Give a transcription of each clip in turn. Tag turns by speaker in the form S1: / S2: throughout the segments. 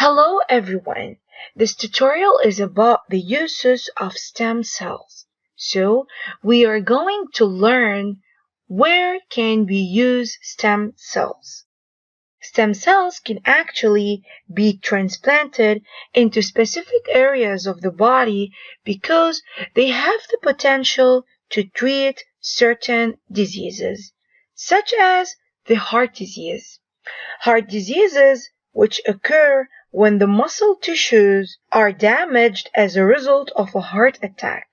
S1: Hello everyone. This tutorial is about the uses of stem cells. So, we are going to learn where can we use stem cells. Stem cells can actually be transplanted into specific areas of the body because they have the potential to treat certain diseases, such as the heart disease. Heart diseases, which occur when the muscle tissues are damaged as a result of a heart attack.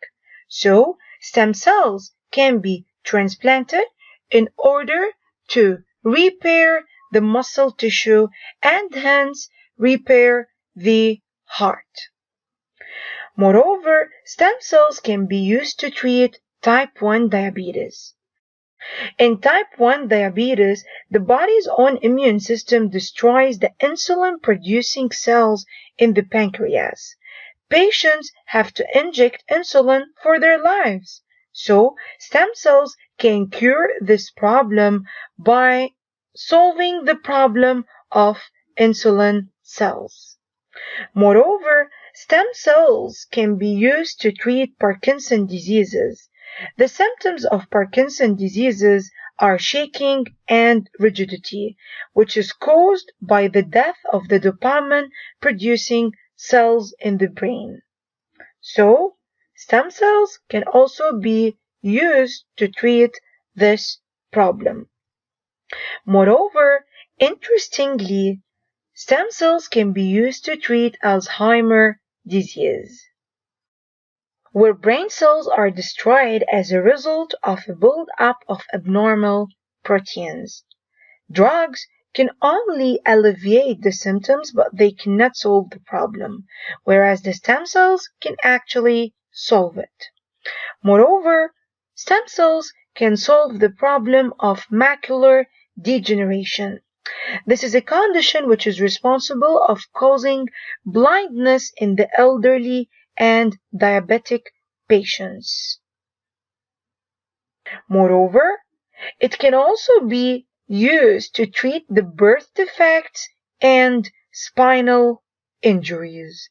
S1: So, stem cells can be transplanted in order to repair the muscle tissue and hence repair the heart. Moreover, stem cells can be used to treat type 1 diabetes. In type 1 diabetes, the body's own immune system destroys the insulin-producing cells in the pancreas. Patients have to inject insulin for their lives. So, stem cells can cure this problem by solving the problem of insulin cells. Moreover, stem cells can be used to treat Parkinson's diseases. The symptoms of Parkinson's diseases are shaking and rigidity, which is caused by the death of the dopamine producing cells in the brain. So, stem cells can also be used to treat this problem. Moreover, interestingly, stem cells can be used to treat Alzheimer's disease, where brain cells are destroyed as a result of a build-up of abnormal proteins. Drugs can only alleviate the symptoms, but they cannot solve the problem, whereas the stem cells can actually solve it. Moreover, stem cells can solve the problem of macular degeneration. This is a condition which is responsible of causing blindness in the elderly and diabetic patients. Moreover, it can also be used to treat the birth defects and spinal injuries.